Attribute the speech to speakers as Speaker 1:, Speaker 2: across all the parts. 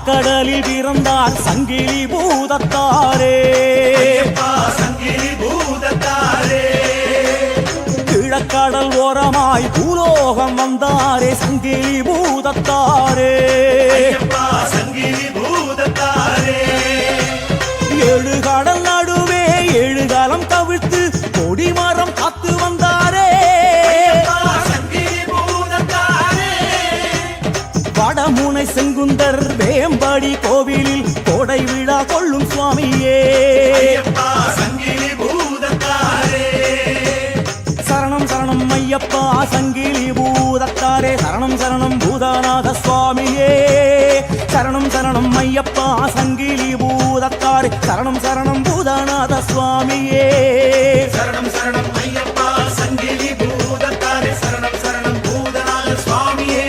Speaker 1: பார்க்கடலில் பிறந்தார் சங்கிலி பூதத்தாரே.
Speaker 2: சங்கிலி பூதத்தாரே
Speaker 1: கிழக்கடல் ஓரமாய் பூலோகம் வந்தாரே சங்கிலி பூதத்தாரே.
Speaker 2: சங்கிலி பூதத்தாரே
Speaker 1: ஏழு கடல் நடுவே ஏழு காலம் தவிர்த்து கொடிமரம் காத்து வந்தாரே.
Speaker 2: சங்கிலி பூதத்தாரே
Speaker 1: வடமுனை செங்குந்தர் வேம்படி கோவிலில் கோடை விழா கொள்ளும் சுவாமியே.
Speaker 2: சங்கிலி பூதத்தாரே
Speaker 1: சரணம் சரணம் ஐயப்பா சங்கிலி பூதத்தாரே. சரணம் சரணம் பூதநாத சுவாமியே. சரணம் சரணம் ஐயப்பா சங்கிலி பூதத்தாரே. சரணம் சரணம் பூதநாத சுவாமியே.
Speaker 2: சரணம் சரணம் ஐயப்பா சங்கிலி பூதத்தாரே. சரணம் சரணம் பூதநாத சுவாமியே.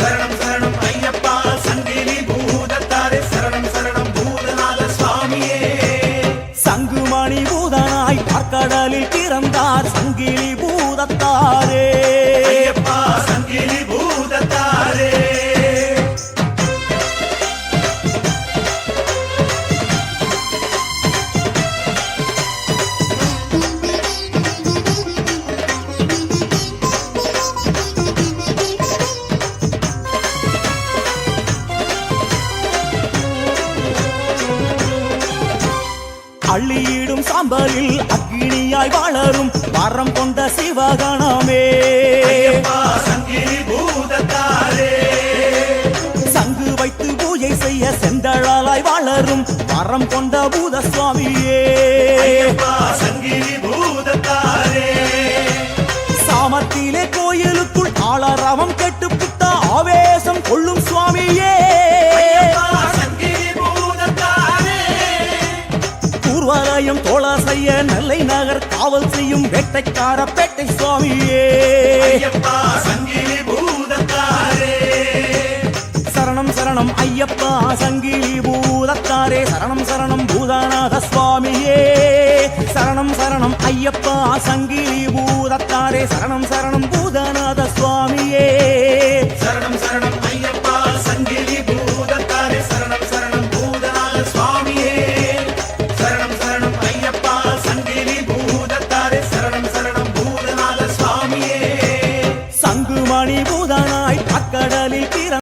Speaker 2: சரணம் சரணம் ஐயப்பா சங்கிலி பூதத்தாரே. சரணம் சரணம் பூதநாத சுவாமியே.
Speaker 1: சங்குமணி பூதனாய் பார்க்கடலில் பிறந்தார் சங்கிலி பூதத்தாரே.
Speaker 2: ஐயப்பா சங்கிலி பூதத்தாரே
Speaker 1: அள்ளியிடும் சாம்பலில் அக்கினியாய் வளரும் வரம் கொண்ட சிவகணமே.
Speaker 2: சங்கிலி பூதத்தாரே
Speaker 1: சங்கு வைத்து பூஜை செய்ய செந்தழலாய் வளரும் வரம் கொண்ட பூத சுவாமியே.
Speaker 2: சங்கிலி பூதத்தாரே
Speaker 1: சாமத்திலே கோயிலுக்குள் ஆளரவம் கெட்டு புட்ட ஆவேசம் கொள்ளும் சுவாமியே.
Speaker 2: சங்கிலி பூதத்தாரே
Speaker 1: பூர்வரையும் தோழ செய்ய நெல்லை நகர் காவல் செய்யும் வேட்டைக்கார பேட்டை சுவாமியே.
Speaker 2: சங்கிலி பூதத்தாரே
Speaker 1: சரணம் சரணம் ஐயப்பா சங்கிலி பூதத்தாரே. சரணம் சரணம் பூதநாத சுவாமியே. சரணம் சரணம் ஐயப்பா சங்கிலி பூதத்தாரே. சரணம் சரணம் பூதநாத சுவாமியே.
Speaker 2: சரணம் சரணம் ஐயப்பா சங்கிலி பூதத்தாரே. சரணம் சரணம் பூதநாத சுவாமியே. சரணம் சரணம் ஐயப்பா சங்கிலி பூதத்தாரே. சரணம் சரணம் பூதநாத சுவாமியே.
Speaker 1: சங்குமணி பூதனாய் பார்க்கடலில் பிற